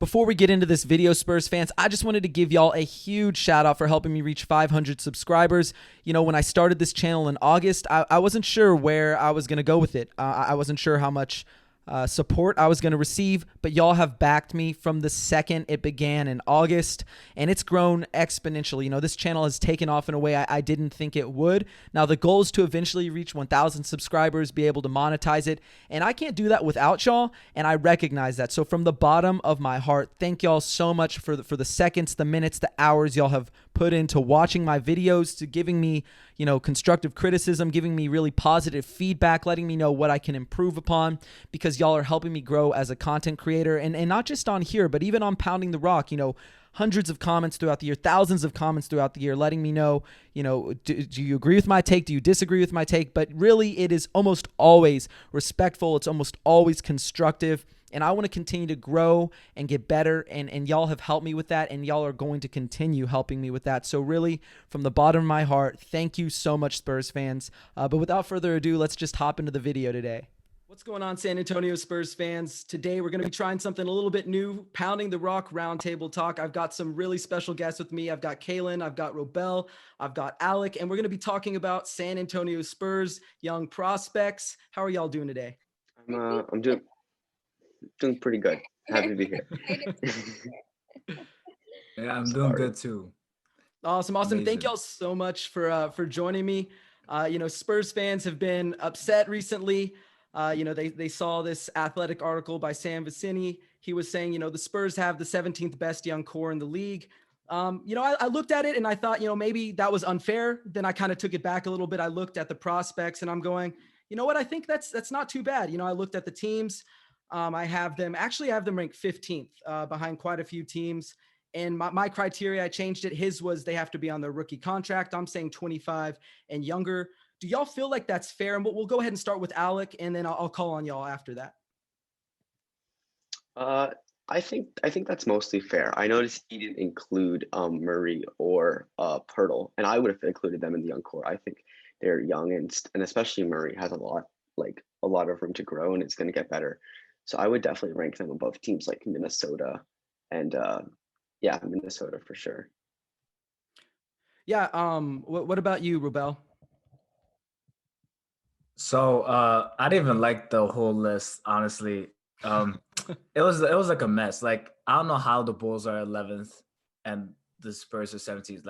Before we get into this video, Spurs fans, I just wanted to give y'all a huge shout out for helping me reach 500 subscribers. You know, when I started this channel in August, I wasn't sure where I was going to go with it. I wasn't sure how much support I was going to receive, but y'all have backed me from the second it began in August, and it's grown exponentially. You know, this channel has taken off in a way I didn't think it would. Now, the goal is to eventually reach 1,000 subscribers, be able to monetize it, and I can't do that without y'all, and I recognize that. So from the bottom of my heart, thank y'all so much for the seconds, the minutes, the hours y'all have put into watching my videos, to giving me, you know, constructive criticism, giving me really positive feedback, letting me know what I can improve upon, because y'all are helping me grow as a content creator, and not just on here, but even on Pounding the Rock. You know, hundreds of comments throughout the year, thousands of comments throughout the year, letting me know, you know, do you agree with my take? Do you disagree with my take? But really, it is almost always respectful. It's almost always constructive. And I want to continue to grow and get better, and y'all have helped me with that, and y'all are going to continue helping me with that. So really, from the bottom of my heart, thank you so much, Spurs fans. But without further ado, let's just hop into the video today. What's going on, San Antonio Spurs fans? Today, we're going to be trying something a little bit new, Pounding the Rock Roundtable Talk. I've got some really special guests with me. I've got Kaelin, I've got Robel, I've got Alec, and we're going to be talking about San Antonio Spurs, young prospects. How are y'all doing today? I'm doing pretty good. Happy to be here. Yeah, I'm doing good too. Awesome. Amazing. Thank y'all so much for joining me. You know, Spurs fans have been upset recently. You know, they saw this Athletic article by Sam Vecini. He was saying, you know, the Spurs have the 17th best young core in the league. You know, I looked at it and I thought, you know, maybe that was unfair. Then I kind of took it back a little bit. I looked at the prospects and I'm going, you know what? I think that's not too bad. You know, I looked at the teams. I have them ranked 15th behind quite a few teams. And my criteria, I changed it. His was they have to be on their rookie contract. I'm saying 25 and younger. Do y'all feel like that's fair? And we'll go ahead and start with Alec, and then I'll call on y'all after that. I think that's mostly fair. I noticed he didn't include Murray or Pirtle, and I would have included them in the young core. I think they're young, and especially Murray has a lot of room to grow, and it's going to get better. So I would definitely rank them above teams like Minnesota, and yeah, Minnesota for sure. Yeah. What about you, Robel? So I didn't even like the whole list, honestly. It was like a mess. Like, I don't know how the Bulls are 11th and the Spurs are 17th.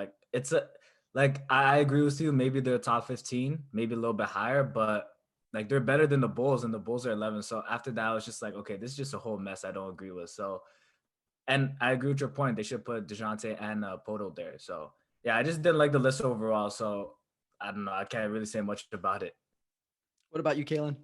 Like I agree with you. Maybe they're top 15, maybe a little bit higher, but like they're better than the Bulls, and the Bulls are 11. So after that, I was just like, okay, this is just a whole mess I don't agree with. So, and I agree with your point. They should put DeJounte and Poto there. So yeah, I just didn't like the list overall. So I don't know. I can't really say much about it. What about you, Kaelin?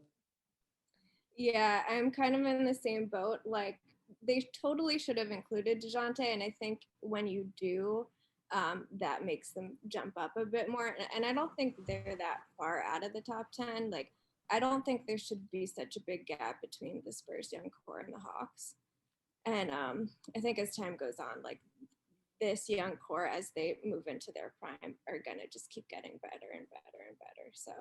Yeah, I'm kind of in the same boat. Like, they totally should have included DeJounte, and I think when you do, that makes them jump up a bit more. And I don't think they're that far out of the top 10. Like, I don't think there should be such a big gap between the Spurs young core and the Hawks. And I think as time goes on, like, this young core, as they move into their prime, are going to just keep getting better and better and better. So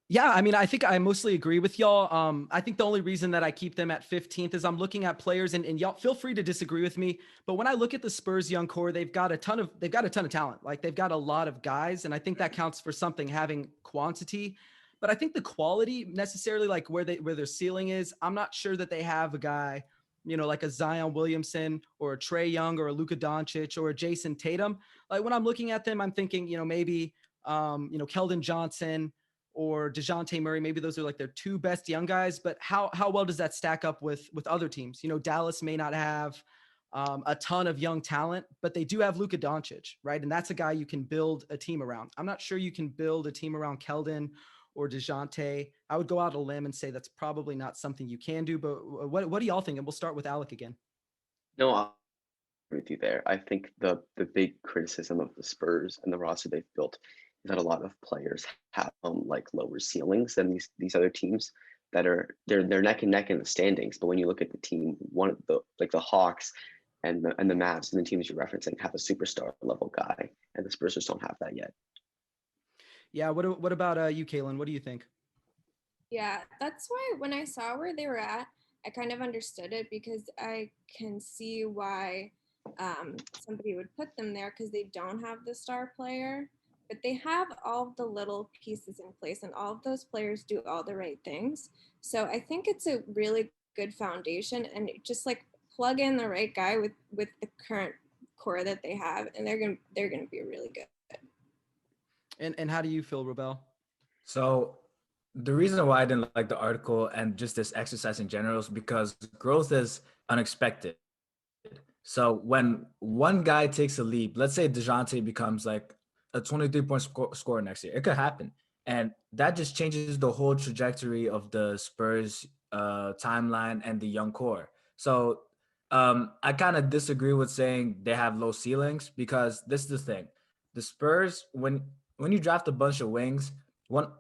yeah, I mean, I think I mostly agree with y'all. I think the only reason that I keep them at 15th is I'm looking at players, and y'all feel free to disagree with me. But when I look at the Spurs young core, they've got a ton of talent. Like, they've got a lot of guys, and I think that counts for something, having quantity. But I think the quality necessarily, like where their ceiling is, I'm not sure that they have a guy, you know, like a Zion Williamson or a Trae Young or a Luka Doncic or a Jason Tatum. Like, when I'm looking at them, I'm thinking, you know, maybe you know, Keldon Johnson or DeJounte Murray. Maybe those are like their two best young guys, but how well does that stack up with other teams? You know, Dallas may not have a ton of young talent, but they do have Luka Doncic, right? And that's a guy you can build a team around. I'm not sure you can build a team around Keldon or DeJounte. I would go out on a limb and say that's probably not something you can do, but what do y'all think? And we'll start with Alec again. No, I agree with you there. I think the big criticism of the Spurs and the roster they've built is that a lot of players have like lower ceilings than these other teams that they're neck and neck in the standings. But when you look at the team, one of the Hawks and the Mavs and the teams you're referencing have a superstar level guy, and the Spurs just don't have that yet. Yeah. What about you, Kaelin? What do you think? yeah, that's why when I saw where they were at, I kind of understood it because I can see why somebody would put them there because they don't have the star player, but they have all the little pieces in place and all of those players do all the right things. So I think it's a really good foundation and just like plug in the right guy with the current core that they have and they're gonna be really good. And how do you feel, Robel? So the reason why I didn't like the article and just this exercise in general is because growth is unexpected. So when one guy takes a leap, let's say DeJounte becomes like a 23-point scorer next year, it could happen. And that just changes the whole trajectory of the Spurs timeline and the young core. So I kind of disagree with saying they have low ceilings because this is the thing. The Spurs, when you draft a bunch of wings,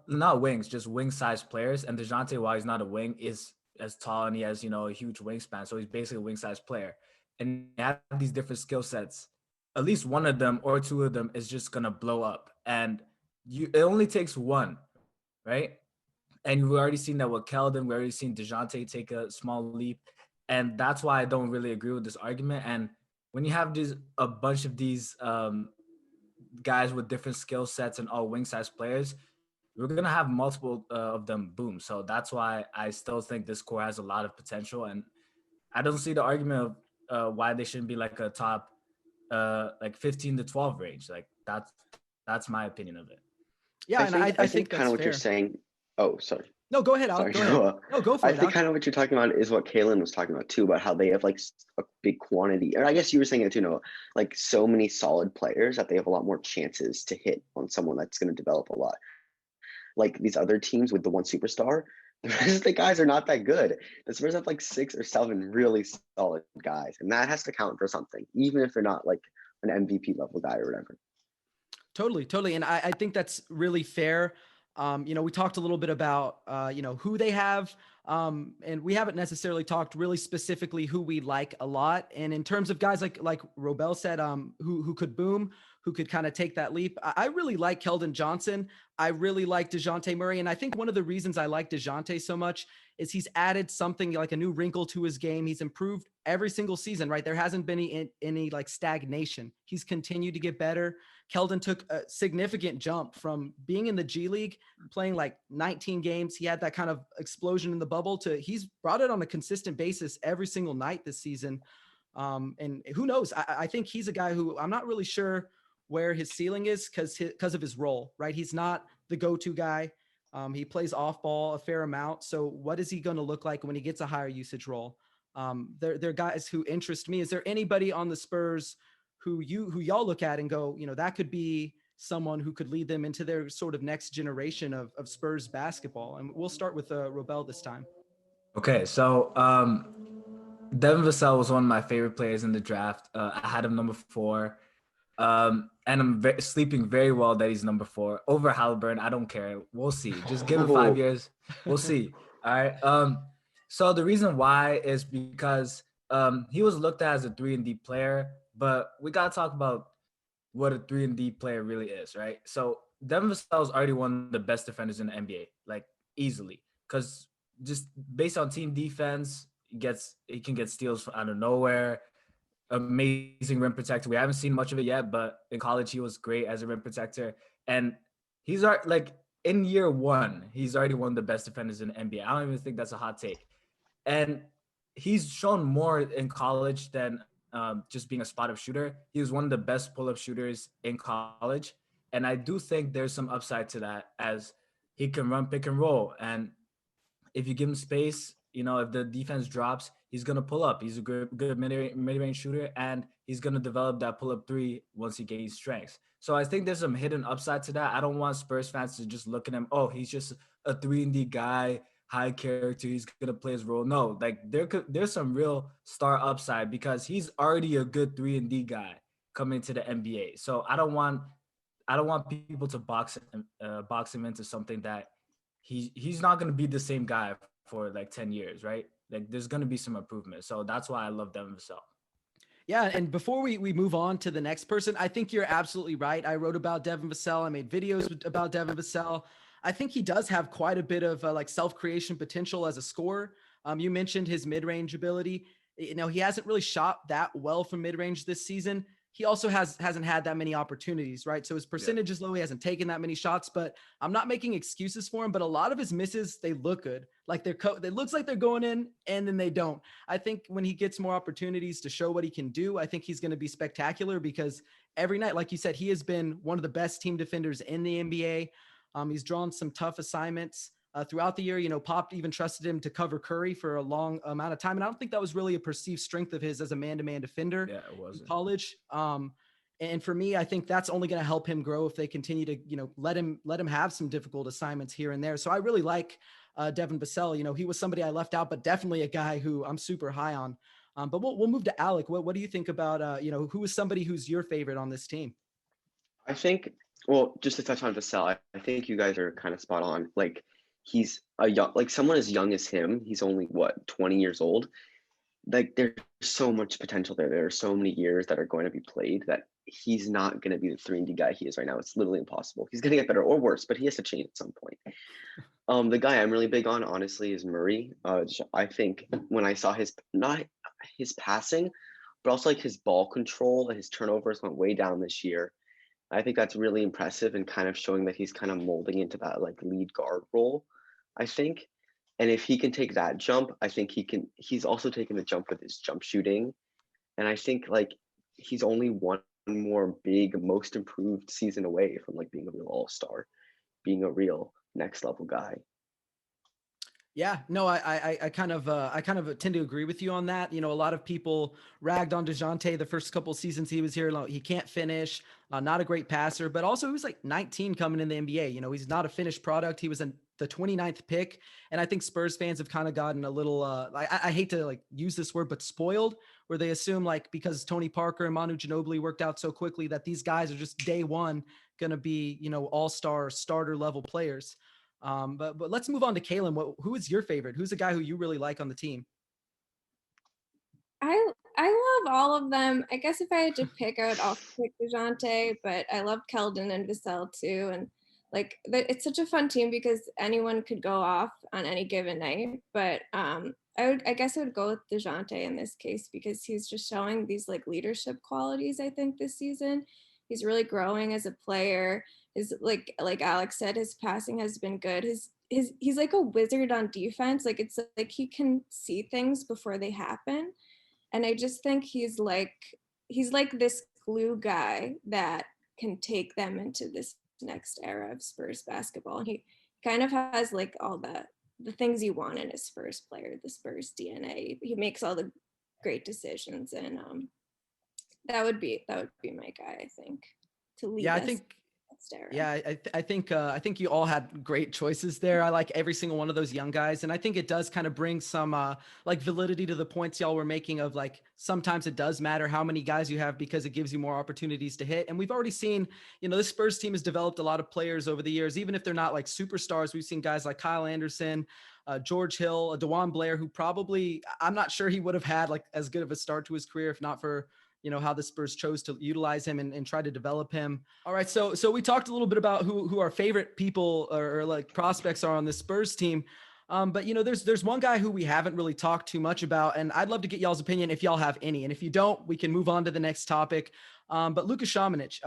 not wings, just wing-sized players, and DeJounte, while he's not a wing, is as tall and he has, a huge wingspan. So he's basically a wing-sized player. And you have these different skill sets. At least one of them or two of them is just gonna blow up. And it only takes one, right? And we've already seen that with Keldon. We've already seen DeJounte take a small leap. And that's why I don't really agree with this argument. And when you have a bunch of these guys with different skill sets and all wing size players, we're going to have multiple of them boom. So that's why I still think this core has a lot of potential. And I don't see the argument of why they shouldn't be like a top like 15 to 12 range. Like that's my opinion of it. Yeah, I think kind of what you're saying. Oh, sorry. No, go ahead, Alec. Go ahead. No, go for it. I think kind of what you're talking about is what Kaelin was talking about too, about how they have like a big quantity, or I guess you were saying it too, Noah, like so many solid players that they have a lot more chances to hit on someone that's going to develop a lot. Like these other teams with the one superstar, the rest of the guys are not that good. The Spurs have like 6 or 7 really solid guys, and that has to count for something, even if they're not like an MVP level guy or whatever. Totally. And I think that's really fair. We talked a little bit about, who they have. And we haven't necessarily talked really specifically who we like a lot. And in terms of guys like Robel said, who could boom, who could kind of take that leap. I really like Keldon Johnson. I really like DeJounte Murray. And I think one of the reasons I like DeJounte so much is he's added something like a new wrinkle to his game. He's improved every single season, right? There hasn't been any like stagnation. He's continued to get better. Keldon took a significant jump from being in the G League, playing like 19 games. He had that kind of explosion in the bubble to he's brought it on a consistent basis every single night this season. And who knows? I think he's a guy who I'm not really sure where his ceiling is because of his role, right? He's not the go-to guy. He plays off ball a fair amount. So what is he going to look like when he gets a higher usage role? They're guys who interest me. Is there anybody on the Spurs who y'all look at and go, that could be someone who could lead them into their sort of next generation of Spurs basketball? And we'll start with Robel this time. Okay, so Devin Vassell was one of my favorite players in the draft. I had him number 4. And I'm sleeping very well that he's number 4 over Halliburton. I don't care. We'll see. Just give him 5 years. We'll see. All right. So the reason why is because he was looked at as a 3-and-D player, but we got to talk about what a 3-and-D player really is, right? So Devin Vassell is already one of the best defenders in the NBA, like easily, because just based on team defense, he can get steals out of nowhere. Amazing rim protector. We haven't seen much of it yet, but in college he was great as a rim protector. And he's like in year 1, he's already one of the best defenders in the NBA. I don't even think that's a hot take. And he's shown more in college than just being a spot-up shooter. He was one of the best pull-up shooters in college. And I do think there's some upside to that as he can run pick and roll. And if you give him space, if the defense drops, he's going to pull up. He's a good mid-range shooter, and he's going to develop that pull-up 3 once he gains strength. So I think there's some hidden upside to that. I don't want Spurs fans to just look at him, oh, he's just a 3-and-D guy, high character, he's going to play his role. No, like there's some real star upside because he's already a good 3-and-D guy coming to the NBA. So I don't want people to box him into something that he's not going to be the same guy for like 10 years, right? Like there's going to be some improvement. So that's why I love Devin Vassell. Yeah, and before we move on to the next person, I think you're absolutely right. I wrote about Devin Vassell. I made videos about Devin Vassell. I think he does have quite a bit of like self-creation potential as a scorer. You mentioned his mid-range ability. He hasn't really shot that well from mid-range this season. He also hasn't had that many opportunities, right? So his percentage is low. He hasn't taken that many shots, but I'm not making excuses for him. But a lot of his misses, they look good. Like it looks like they're going in, and then they don't. I think when he gets more opportunities to show what he can do, I think he's going to be spectacular because every night, like you said, he has been one of the best team defenders in the NBA. He's drawn some tough assignments throughout the year. Pop even trusted him to cover Curry for a long amount of time. And I don't think that was really a perceived strength of his as a man-to-man defender in college. And for me, I think that's only going to help him grow if they continue to, let him have some difficult assignments here and there. So I really like Devin Vassell. He was somebody I left out, but definitely a guy who I'm super high on. But we'll move to Alec. What do you think about, who is somebody who's your favorite on this team? I think, well, just to touch on Vassell, I think you guys are kind of spot on. Like, he's someone as young as him. He's only 20 years old. Like, there's so much potential there. There are so many years that are going to be played that he's not going to be the 3-and-D guy he is right now. It's literally impossible. He's going to get better or worse, but he has to change at some point. The guy I'm really big on, honestly, is Murray. I think when I saw not his passing, but also like his ball control and his turnovers went way down this year. I think that's really impressive and kind of showing that he's kind of molding into that like lead guard role, I think. And if he can take that jump, I think he's also taken the jump with his jump shooting. And I think like he's only one more big, most improved season away from like being a real all-star, being a real next level guy. Yeah, no, I kind of tend to agree with you on that. A lot of people ragged on DeJounte the first couple of seasons he was here. He can't finish, not a great passer, but also he was like 19 coming in the NBA. He's not a finished product. He was the 29th pick. And I think Spurs fans have kind of gotten a little, I hate to like use this word, but spoiled, where they assume like because Tony Parker and Manu Ginobili worked out so quickly that these guys are just day one going to be, all-star starter level players. But let's move on to Kaelin. Who is your favorite? Who's the guy who you really like on the team? I love all of them. I guess if I had to pick, I would also pick DeJounte, but I love Keldon and Vassell too. And like it's such a fun team because anyone could go off on any given night. But I guess I would go with DeJounte in this case because he's just showing these like leadership qualities, I think, this season. He's really growing as a player. His like Alex said, his passing has been good. He's like a wizard on defense. Like it's like he can see things before they happen. And I just think he's like this glue guy that can take them into this next era of Spurs basketball. And he kind of has like all the things you want in a Spurs player, the Spurs DNA. He makes all the great decisions, and that would be my guy, I think, to lead us. Yeah, I think you all had great choices there. I like every single one of those young guys, and I think it does kind of bring some like validity to the points y'all were making of like sometimes it does matter how many guys you have because it gives you more opportunities to hit. And we've already seen, this Spurs team has developed a lot of players over the years, even if they're not like superstars. We've seen guys like Kyle Anderson, George Hill, DeJuan Blair, who probably I'm not sure he would have had like as good of a start to his career if not for how the Spurs chose to utilize him and try to develop him. All right. So we talked a little bit about who our favorite people or like prospects are on the Spurs team. But there's one guy who we haven't really talked too much about, and I'd love to get y'all's opinion if y'all have any. And if you don't, we can move on to the next topic. But Luka Samanic,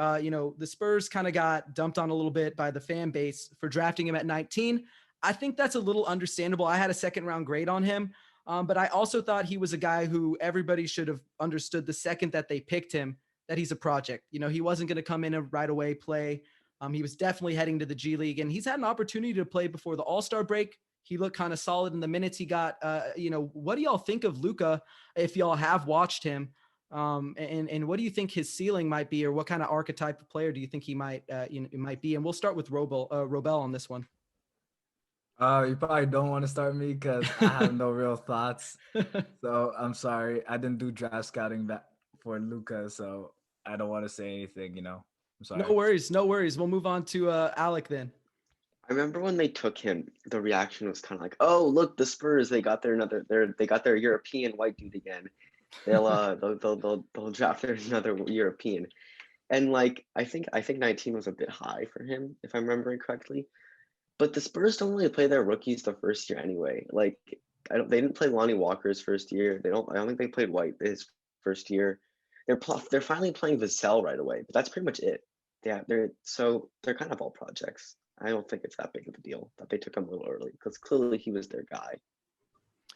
the Spurs kind of got dumped on a little bit by the fan base for drafting him at 19. I think that's a little understandable. I had a second round grade on him. But I also thought he was a guy who everybody should have understood the second that they picked him, that he's a project. He wasn't going to come in and right away play. He was definitely heading to the G League, and he's had an opportunity to play before the All-Star break. He looked kind of solid in the minutes he got. What do y'all think of Luka if y'all have watched him? And what do you think his ceiling might be, or what kind of archetype of player do you think he might be? And we'll start with Robel on this one. You probably don't want to start me because I have no real thoughts. So I'm sorry. I didn't do draft scouting for Luka, so I don't want to say anything, I'm sorry. No worries. We'll move on to Alec then. I remember when they took him, the reaction was kind of like, "Oh, look, the Spurs, they got their European white dude again. They'll draft their another European." And like I think 19 was a bit high for him, if I'm remembering correctly. But the Spurs don't really play their rookies the first year anyway. Like They didn't play Lonnie Walker's first year. I don't think they played White his first year. They're finally playing Vassell right away, but that's pretty much it. Yeah, they're kind of all projects. I don't think it's that big of a deal that they took him a little early because clearly he was their guy.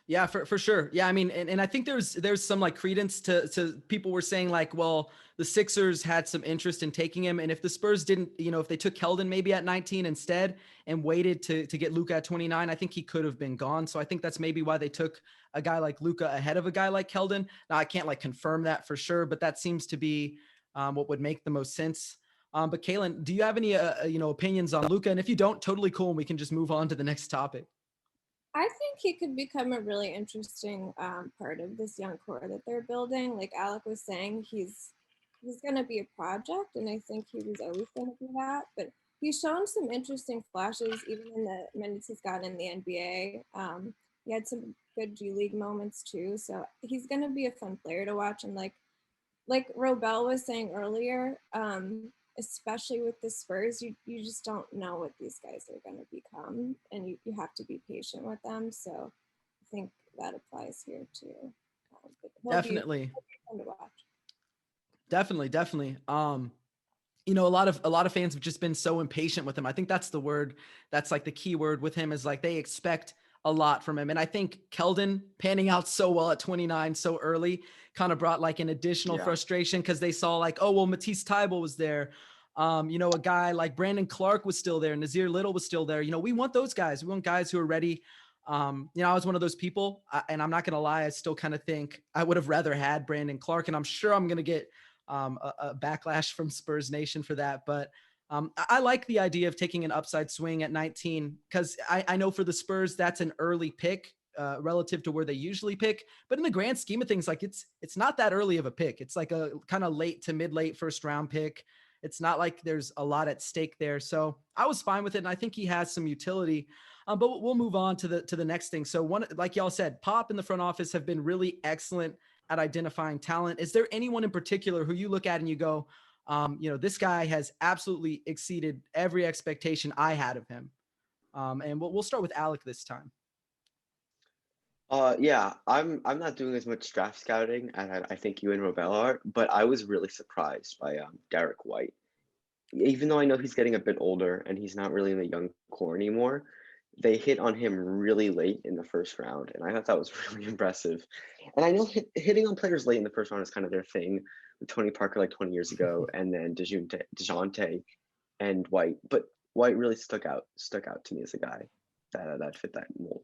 Yeah, for sure. Yeah, I mean, and I think there's some like credence to people were saying like, well, the Sixers had some interest in taking him, and if the Spurs didn't, if they took Keldon maybe at 19 instead and waited to get Luka at 29, I think he could have been gone. So I think that's maybe why they took a guy like Luka ahead of a guy like Keldon. Now I can't like confirm that for sure, but that seems to be what would make the most sense. But Kaelin, do you have any opinions on Luka? And if you don't, totally cool, and we can just move on to the next topic. I think he could become a really interesting part of this young core that they're building. Like Alec was saying, he's going to be a project, and I think he was always going to be that. But he's shown some interesting flashes, even in the minutes he's gotten in the NBA. He had some good G League moments too, so he's going to be a fun player to watch. And like Robel was saying earlier, especially with the Spurs, you just don't know what these guys are going to become, and you have to be patient with them. So I think that applies here too. Definitely. He'll be fun to watch. Definitely. A lot of fans have just been so impatient with him. I think that's the word. That's like the key word with him is like they expect a lot from him. And I think Keldon panning out so well at 29 so early kind of brought like an additional frustration because they saw like, oh, well, Matisse Thybulle was there. A guy like Brandon Clark was still there. Nazir Little was still there. We want those guys. We want guys who are ready. I was one of those people, and I'm not going to lie. I still kind of think I would have rather had Brandon Clark, and I'm sure I'm going to get a backlash from Spurs Nation for that. But I like the idea of taking an upside swing at 19 because I know for the Spurs, that's an early pick relative to where they usually pick. But in the grand scheme of things, like it's not that early of a pick. It's like a kind of late to mid-late first round pick. It's not like there's a lot at stake there. So I was fine with it. And I think he has some utility. But we'll move on to the next thing. So one, like y'all said, Pop in the front office have been really excellent at identifying talent. Is there anyone in particular who you look at and you go, this guy has absolutely exceeded every expectation I had of him? And we'll start with Alec this time. Yeah, I'm not doing as much draft scouting as I think you and Robel are, but I was really surprised by Derek White. Even though I know he's getting a bit older and he's not really in the young core anymore, they hit on him really late in the first round, and I thought that was really impressive. And I know hitting on players late in the first round is kind of their thing with Tony Parker like 20 years ago, and then DeJounte and White. But White really stuck out to me as a guy that fit that mold.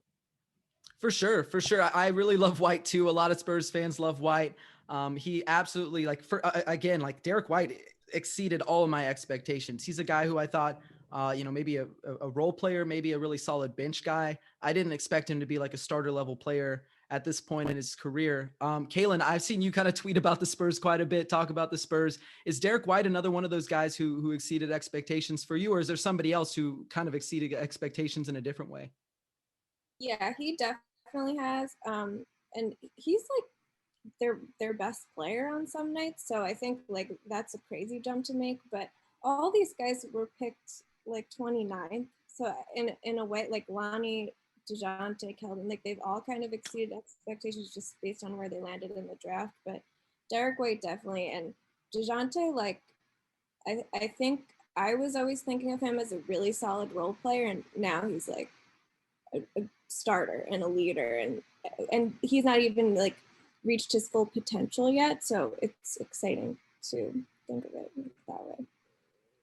For sure. I really love White too. A lot of Spurs fans love White. He absolutely like Derek White exceeded all of my expectations. He's a guy who I thought, maybe a role player, maybe a really solid bench guy. I didn't expect him to be like a starter level player at this point in his career. Kaelin, I've seen you kind of tweet about the Spurs quite a bit, talk about the Spurs. Is Derek White another one of those guys who exceeded expectations for you, or is there somebody else who kind of exceeded expectations in a different way? Yeah, he definitely has. And he's like their best player on some nights. So I think like that's a crazy jump to make. But all these guys were picked like 29th. So in a way, like Lonnie, DeJounte, Keldon, like they've all kind of exceeded expectations just based on where they landed in the draft. But Derek White definitely, and DeJounte, like I think I was always thinking of him as a really solid role player, and now he's like a starter and a leader, and he's not even like reached his full potential yet. So it's exciting to think of it that way.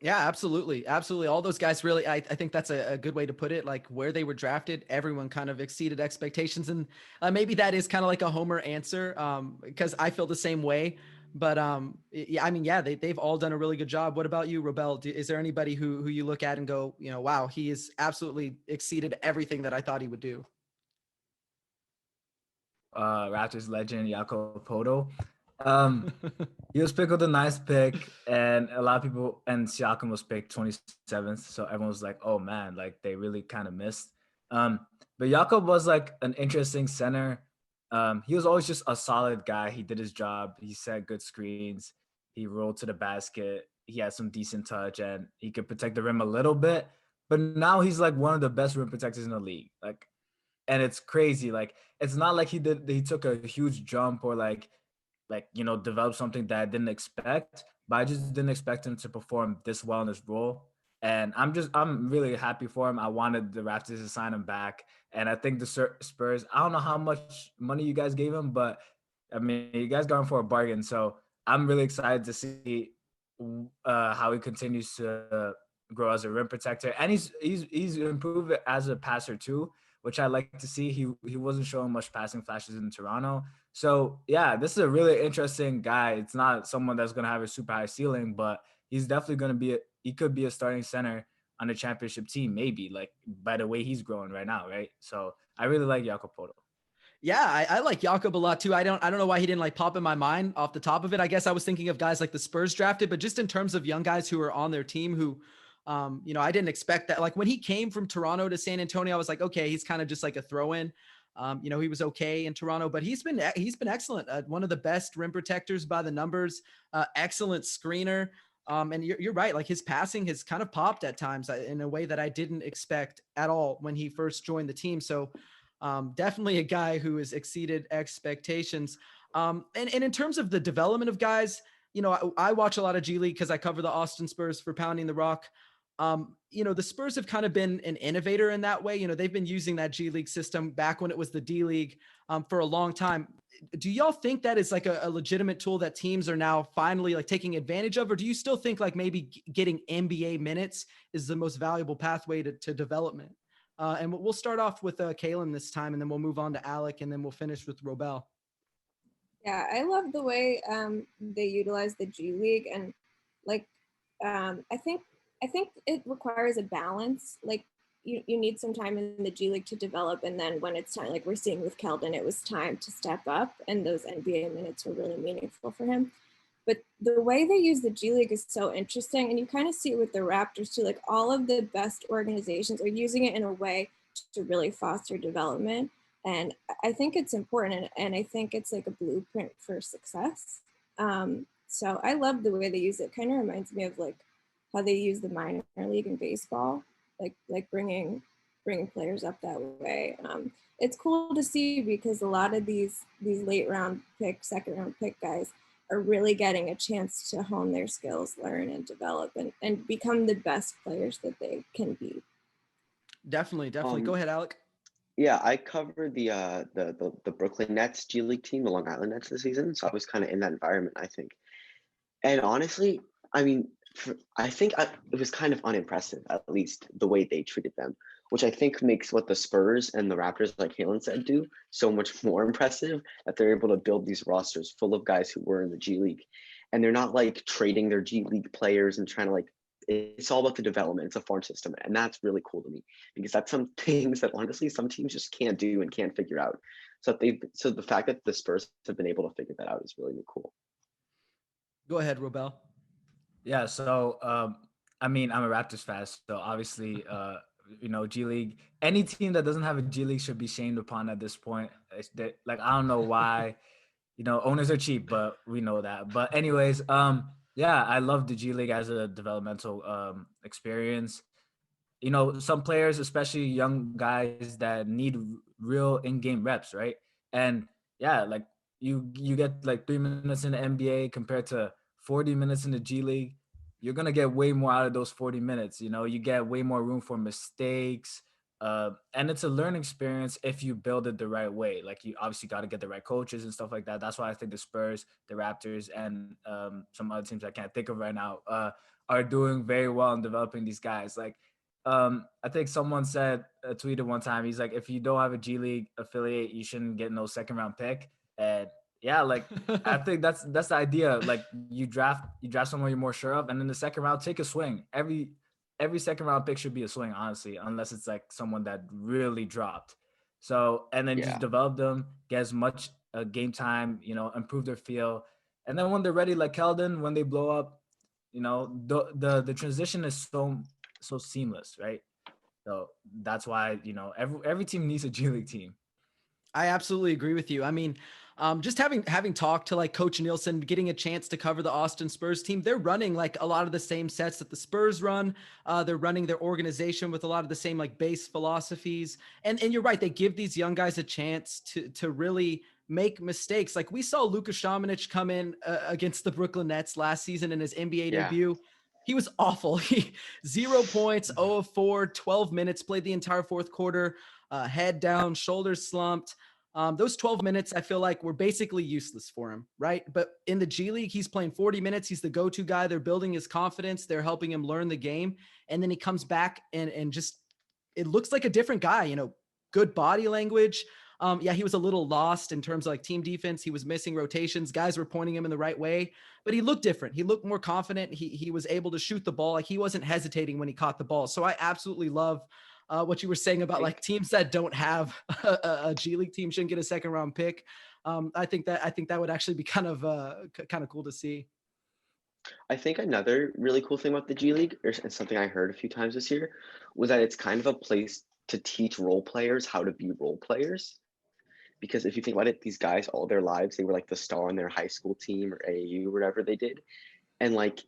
Yeah, absolutely. All those guys really, I think that's a good way to put it. Like where they were drafted, everyone kind of exceeded expectations. And maybe that is kind of like a homer answer because I feel the same way. But they've all done a really good job. What about you, Robel? Is there anybody who you look at and go, wow, he has absolutely exceeded everything that I thought he would do? Raptors legend Jakob Poto. He was picked with a nice pick, and a lot of people, and Siakam was picked 27th, so everyone was like, oh man, like they really kind of missed. But Jakob was like an interesting center. He was always just a solid guy. He did his job. He set good screens. He rolled to the basket. He had some decent touch, and he could protect the rim a little bit. But now he's like one of the best rim protectors in the league. Like and it's crazy. Like it's not like he took a huge jump or develop something that I didn't expect, but I just didn't expect him to perform this well in this role. And I'm really happy for him. I wanted the Raptors to sign him back. And I think the Spurs, I don't know how much money you guys gave him, but I mean, you guys got him for a bargain. So I'm really excited to see how he continues to grow as a rim protector. And he's improved as a passer too, which I like to see. He wasn't showing much passing flashes in Toronto. So yeah, this is a really interesting guy. It's not someone that's going to have a super high ceiling, but he's definitely going to he could be a starting center on a championship team, maybe, like by the way he's growing right now, right? So I really like Jakob Poeltl. Yeah, I like Jakob a lot too. I don't know why he didn't like pop in my mind off the top of it. I guess I was thinking of guys like the Spurs drafted, but just in terms of young guys who are on their team who, I didn't expect that. Like when he came from Toronto to San Antonio, I was like, okay, he's kind of just like a throw in. He was okay in Toronto, but he's been excellent. One of the best rim protectors by the numbers, excellent screener. And you're right. Like his passing has kind of popped at times in a way that I didn't expect at all when he first joined the team. So definitely a guy who has exceeded expectations. And in terms of the development of guys, I watch a lot of G League because I cover the Austin Spurs for Pounding the Rock. The Spurs have kind of been an innovator in that way. They've been using that G League system back when it was the D League for a long time. Do y'all think that is like a legitimate tool that teams are now finally like taking advantage of? Or do you still think like maybe getting NBA minutes is the most valuable pathway to development? And we'll start off with Kaelin this time, and then we'll move on to Alec, and then we'll finish with Robel. Yeah, I love the way they utilize the G League, and like I think it requires a balance. Like you need some time in the G League to develop, and then when it's time, like we're seeing with Keldon, it was time to step up, and those NBA minutes were really meaningful for him. But the way they use the G League is so interesting, and you kind of see it with the Raptors too. Like all of the best organizations are using it in a way to really foster development. And I think it's important, and I think it's like a blueprint for success. So I love the way they use it. Kind of reminds me of like how they use the minor league in baseball, like bringing players up that way. It's cool to see because a lot of these late round pick, second round pick guys are really getting a chance to hone their skills, learn and develop, and become the best players that they can be. Definitely. Go ahead, Alec. Yeah, I covered the Brooklyn Nets G League team, the Long Island Nets this season, so I was kind of in that environment, I think. And honestly, I mean, I think it was kind of unimpressive, at least the way they treated them, which I think makes what the Spurs and the Raptors, like Kaelin said, do so much more impressive, that they're able to build these rosters full of guys who were in the G League. And they're not like trading their G League players and trying to like, it's all about the development. It's a farm system. And that's really cool to me because that's some things that honestly some teams just can't do and can't figure out. So the fact that the Spurs have been able to figure that out is really, really cool. Go ahead, Robel. Yeah, so I mean, I'm a Raptors fan, so obviously, G League. Any team that doesn't have a G League should be shamed upon at this point. Like I don't know why, owners are cheap, but we know that. But anyways, yeah, I love the G League as a developmental experience. Some players, especially young guys that need real in-game reps, right? And yeah, like you get like 3 minutes in the NBA compared to 40 minutes in the G League. You're gonna get way more out of those 40 minutes. You get way more room for mistakes. And it's a learning experience if you build it the right way. Like you obviously got to get the right coaches and stuff like that. That's why I think the Spurs, the Raptors, and some other teams I can't think of right now are doing very well in developing these guys. Like I think someone tweeted one time, he's like, if you don't have a G League affiliate, you shouldn't get no second round pick. And yeah, like I think that's the idea. Like you draft someone you're more sure of, and in the second round, take a swing. Every second round pick should be a swing, honestly, unless it's like someone that really dropped. So, and then just develop them, get as much game time, improve their feel. And then when they're ready, like Keldon, when they blow up, the transition is so seamless, right? So that's why, every team needs a G League team. I absolutely agree with you. I mean, Just having talked to like Coach Nielsen, getting a chance to cover the Austin Spurs team, they're running like a lot of the same sets that the Spurs run. They're running their organization with a lot of the same like base philosophies. And you're right, they give these young guys a chance to really make mistakes. Like we saw Luka Samanic come in against the Brooklyn Nets last season in his NBA Yeah. debut. He was awful. He 0 points, 0 of 4, 12 minutes, played the entire fourth quarter, head down, shoulders slumped. Those 12 minutes, I feel like were basically useless for him, right? But in the G League, he's playing 40 minutes. He's the go-to guy. They're building his confidence. They're helping him learn the game. And then he comes back and just, it looks like a different guy, you know, good body language. Yeah, he was a little lost in terms of like team defense. He was missing rotations. Guys were pointing him in the right way, but he looked different. He looked more confident. He was able to shoot the ball. Like he wasn't hesitating when he caught the ball. So I absolutely love what you were saying about like teams that don't have a G League team shouldn't get a second round pick. I think that would actually be kind of cool to see. I think another really cool thing about the G League, or something I heard a few times this year, was that it's kind of a place to teach role players how to be role players. Because if you think about it, these guys all their lives, they were like the star on their high school team or AAU, whatever they did. And like,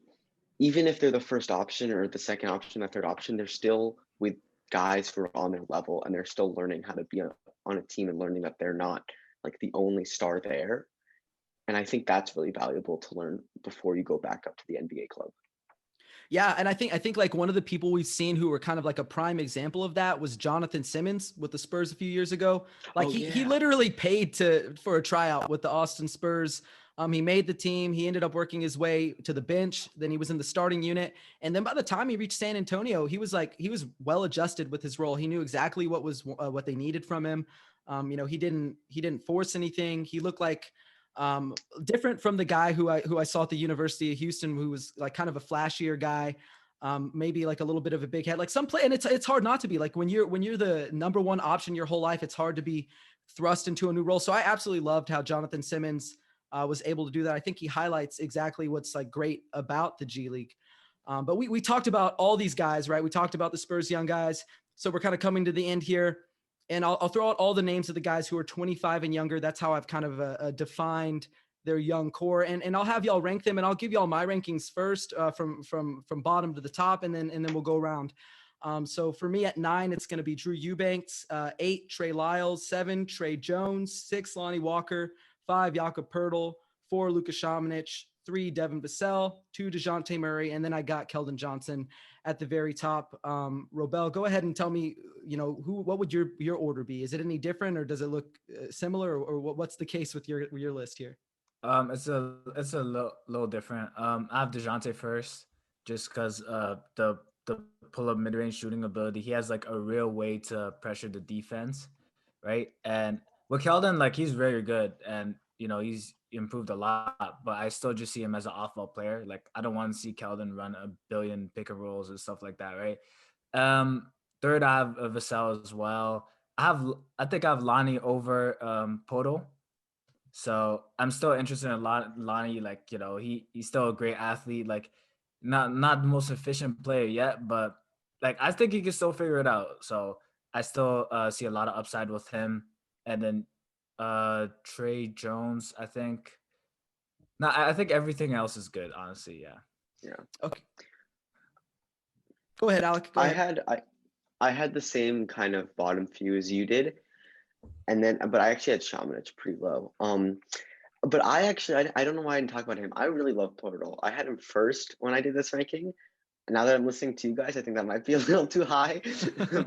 even if they're the first option or the second option, the third option, they're still with guys who are on their level and they're still learning how to be on a team and learning that they're not like the only star there. And I think that's really valuable to learn before you go back up to the NBA club. Yeah, and I think like one of the people we've seen who were kind of like a prime example of that was Jonathan Simmons with the Spurs a few years ago. Like he literally paid for a tryout with the Austin Spurs. He made the team. He ended up working his way to the bench. Then he was in the starting unit. And then by the time he reached San Antonio, he was well adjusted with his role. He knew exactly what they needed from him. You know, he didn't force anything. He looked like different from the guy who I saw at the University of Houston, who was like kind of a flashier guy, maybe like a little bit of a big head, like some play. And it's hard not to be like when you're the number one option your whole life, it's hard to be thrust into a new role. So I absolutely loved how Jonathan Simmons was able to do that. I think he highlights exactly what's like great about the G League. But we talked about all these guys, right? We talked about the Spurs young guys. So we're kind of coming to the end here. And I'll throw out all the names of the guys who are 25 and younger. That's how I've kind of defined their young core. And I'll have y'all rank them, and I'll give y'all my rankings first from bottom to the top, and then we'll go around. So for me at 9, it's going to be Drew Eubanks, 8, Trey Lyles, 7, Trey Jones, 6, Lonnie Walker, 5, Jakob Poeltl, 4, Luka Samanic, 3, Devin Vassell, 2, DeJounte Murray, and then I got Keldon Johnson at the very top. Robel, go ahead and tell me, you know, what would your order be? Is it any different, or does it look similar, or what's the case with your list here? It's a little different. I have DeJounte first, just because the pull-up mid-range shooting ability. He has like a real way to pressure the defense, right? And with Keldon, like he's very good, and you know he's improved a lot. But I still just see him as an off-ball player. Like I don't want to see Keldon run a billion pick-and-rolls and stuff like that, right? Third, I have Vassell as well. I think I have Lonnie over Poeltl. So I'm still interested in Lonnie. Like, you know, he's still a great athlete. Like, not the most efficient player yet, but like I think he can still figure it out. So I still see a lot of upside with him. And then Trey Jones, I think. No, I think everything else is good. Honestly, yeah. Yeah. Okay. Go ahead, Alec. Go ahead. I had the same kind of bottom few as you did. And then, but I actually had Samanic pretty low. But I don't know why I didn't talk about him. I really love Poeltl. I had him first when I did this ranking. And now that I'm listening to you guys, I think that might be a little too high.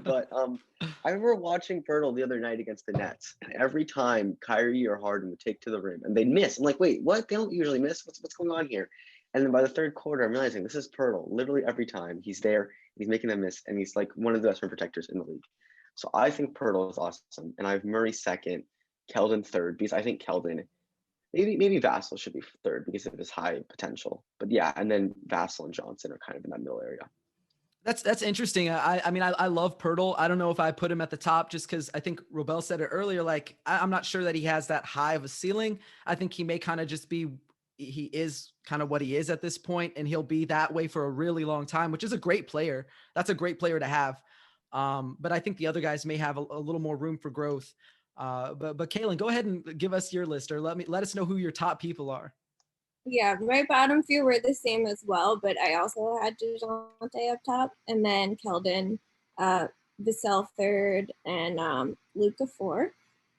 But I remember watching Poeltl the other night against the Nets, and every time Kyrie or Harden would take to the rim and they'd miss. I'm like, wait, what? They don't usually miss. What's going on here? And then by the third quarter, I'm realizing this is Poeltl. Literally every time he's there, he's making them miss, and he's like one of the best rim protectors in the league. So I think Poeltl is awesome, and I have Murray second, Keldon third, because I think Keldon, maybe Vassell should be third because of his high potential. But yeah, and then Vassell and Johnson are kind of in that middle area. That's interesting. I mean, I love Poeltl. I don't know if I put him at the top just because I think Robel said it earlier. Like, I'm not sure that he has that high of a ceiling. I think he may kind of just be, he is kind of what he is at this point, and he'll be that way for a really long time, which is a great player. That's a great player to have. But I think the other guys may have a little more room for growth. But Kaelin, go ahead and give us your list, or let us know who your top people are. Yeah, my bottom few were the same as well, but I also had DeJounte up top, and then Keldon, Vassell third, and Luka fourth,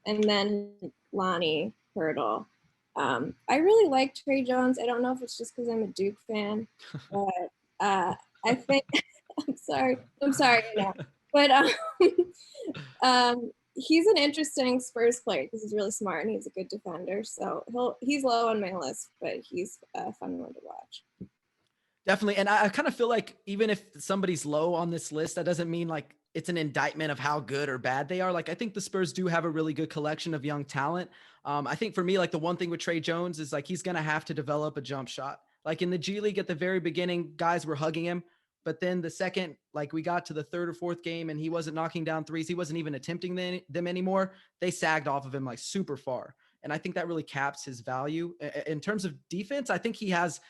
and then Lonnie Hurdle. I really like Trey Jones. I don't know if it's just because I'm a Duke fan, but I think I'm sorry, but he's an interesting Spurs player because he's really smart and he's a good defender. So he's low on my list, but he's a fun one to watch. Definitely. And I kind of feel like even if somebody's low on this list, that doesn't mean like it's an indictment of how good or bad they are. Like, I think the Spurs do have a really good collection of young talent. I think for me, like the one thing with Trey Jones is like, he's going to have to develop a jump shot. Like in the G League at the very beginning, guys were hugging him. But then the second, like we got to the third or fourth game and he wasn't knocking down threes, he wasn't even attempting them anymore. They sagged off of him like super far. And I think that really caps his value. In terms of defense, I think he has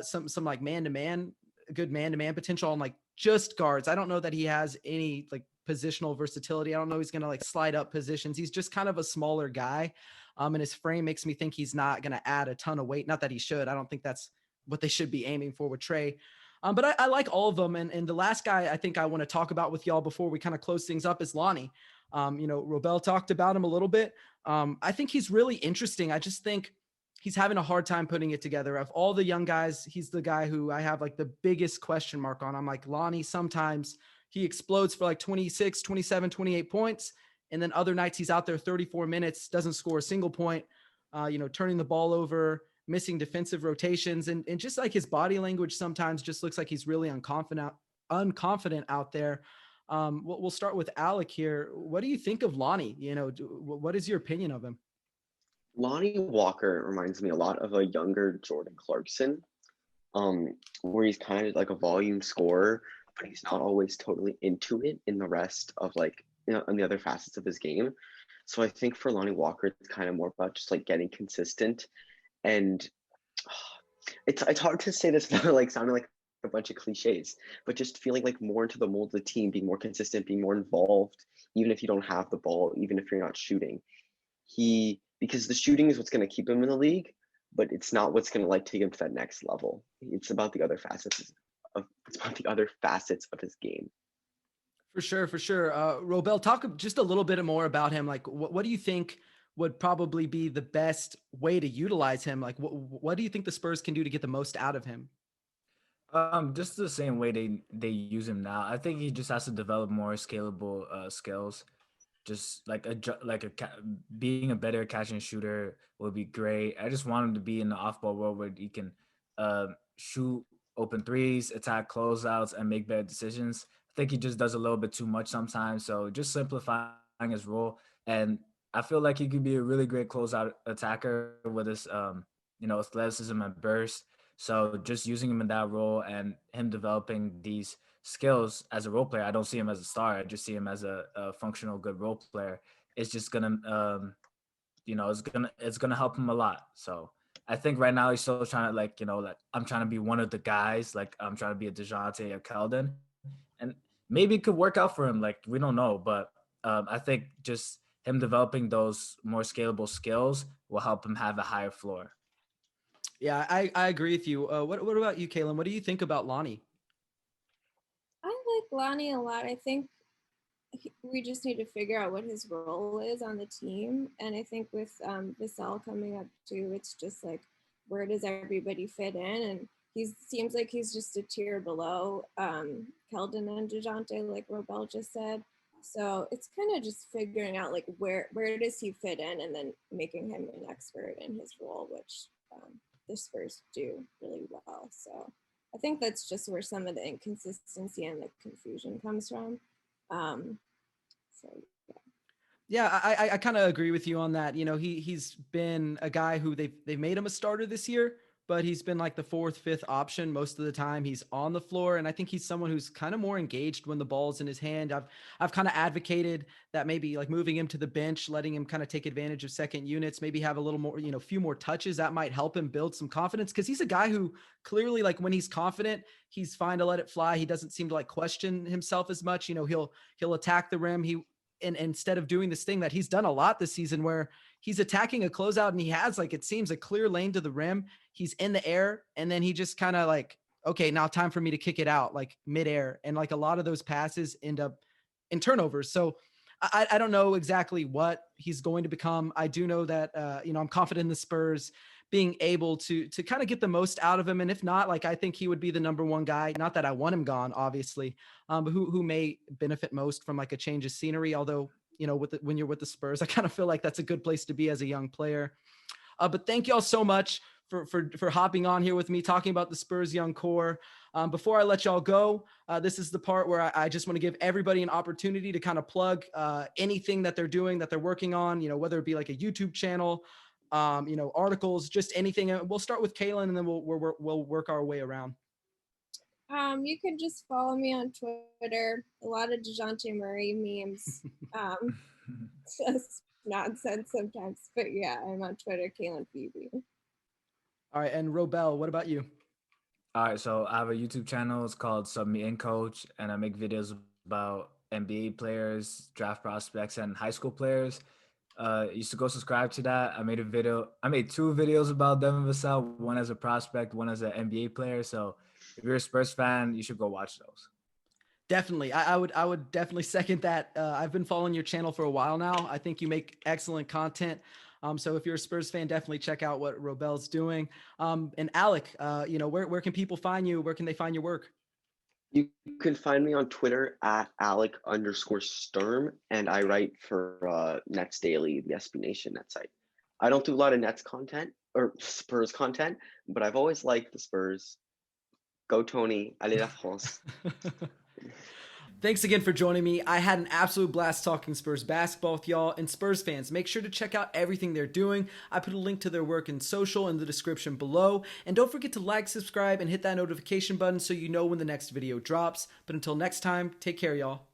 some like man-to-man, good man-to-man potential on like just guards. I don't know that he has any like positional versatility. I don't know he's going to like slide up positions. He's just kind of a smaller guy. And his frame makes me think he's not going to add a ton of weight. Not that he should. I don't think that's what they should be aiming for with Trey. But I like all of them. And the last guy I think I want to talk about with y'all before we kind of close things up is Lonnie. Robel talked about him a little bit. I think he's really interesting. I just think he's having a hard time putting it together. Of all the young guys, he's the guy who I have like the biggest question mark on. I'm like, Lonnie, sometimes he explodes for like 26, 27, 28 points. And then other nights he's out there 34 minutes, doesn't score a single point, turning the ball over, missing defensive rotations. And just like his body language sometimes just looks like he's really unconfident out there. We'll start with Alec here. What do you think of Lonnie? What is your opinion of him? Lonnie Walker reminds me a lot of a younger Jordan Clarkson, where he's kind of like a volume scorer, but he's not always totally into it in the rest of in the other facets of his game. So I think for Lonnie Walker, it's kind of more about just like getting consistent. And it's hard to say this without like sounding like a bunch of cliches, but just feeling like more into the mold of the team, being more consistent, being more involved, even if you don't have the ball, even if you're not shooting. Because the shooting is what's going to keep him in the league, but it's not what's going to like take him to that next level. It's about the other facets of his game. For sure. Robel, talk just a little bit more about him. Like, what do you think would probably be the best way to utilize him? Like, what do you think the Spurs can do to get the most out of him? Just the same way they use him now. I think he just has to develop more scalable skills. Just like being a better catch and shooter would be great. I just want him to be in the off-ball world where he can shoot open threes, attack closeouts, and make better decisions. I think he just does a little bit too much sometimes. So just simplifying his role, and I feel like he could be a really great closeout attacker with his athleticism and burst. So just using him in that role and him developing these skills as a role player. I don't see him as a star. I just see him as a functional, good role player. It's just gonna, it's gonna help him a lot. So I think right now he's still trying to I'm trying to be one of the guys. Like I'm trying to be a DeJounte or Keldon, and maybe it could work out for him. Like we don't know, but I think just him developing those more scalable skills will help him have a higher floor. Yeah, I agree with you. What about you, Kaelin? What do you think about Lonnie? I like Lonnie a lot. I think we just need to figure out what his role is on the team. And I think with Vassell coming up too, it's just like, where does everybody fit in? And he seems like he's just a tier below Keldon and DeJounte, like Robel just said. So it's kind of just figuring out like where does he fit in, and then making him an expert in his role, which the Spurs do really well. So I think that's just where some of the inconsistency and the confusion comes from. Yeah, I kind of agree with you on that. He's been a guy who they've made him a starter this year, but he's been like the fourth, fifth option most of the time. He's on the floor, and I think he's someone who's kind of more engaged when the ball's in his hand. I've kind of advocated that maybe like moving him to the bench, letting him kind of take advantage of second units, maybe have a little more, few more touches. That might help him build some confidence, because he's a guy who clearly, like when he's confident, he's fine to let it fly. He doesn't seem to like question himself as much. He'll attack the rim. and instead of doing this thing that he's done a lot this season where he's attacking a closeout and he has, like, it seems a clear lane to the rim. He's in the air and then he just kind of like, okay, now time for me to kick it out like midair. And like a lot of those passes end up in turnovers. So I don't know exactly what he's going to become. I do know that, I'm confident in the Spurs being able to kind of get the most out of him. And if not, like, I think he would be the number one guy. Not that I want him gone, obviously, but who may benefit most from like a change of scenery. Although, when you're with the Spurs, I kind of feel like that's a good place to be as a young player. But thank y'all so much for hopping on here with me, talking about the Spurs young core. Before I let y'all go, this is the part where I just want to give everybody an opportunity to kind of plug anything that they're doing, that they're working on, whether it be like a YouTube channel, articles, just anything. We'll start with Kaelin and then we'll work our way around. You could just follow me on Twitter. A lot of DeJounte Murray memes. Just nonsense sometimes. But yeah, I'm on Twitter, Kaelin Phoebe. All right. And Robel, what about you? All right. So I have a YouTube channel. It's called Sub Me In Coach. And I make videos about NBA players, draft prospects, and high school players. You should go subscribe to that. I made two videos about Devin Vassell, one as a prospect, one as an NBA player. So if you're a Spurs fan, you should go watch those. Definitely. I would definitely second that. I've been following your channel for a while now. I think you make excellent content. So if you're a Spurs fan, definitely check out what Robel's doing. And Alec, where can people find you? Where can they find your work? You can find me on Twitter at Alec_Sturm, and I write for Nets Daily, the SB Nation Net site. I don't do a lot of Nets content or Spurs content, but I've always liked the Spurs. Go Tony, allez la France. Thanks again for joining me. I had an absolute blast talking Spurs basketball with y'all. And Spurs fans, make sure to check out everything they're doing. I put a link to their work and social in the description below. And don't forget to like, subscribe, and hit that notification button so you know when the next video drops. But until next time, take care, y'all.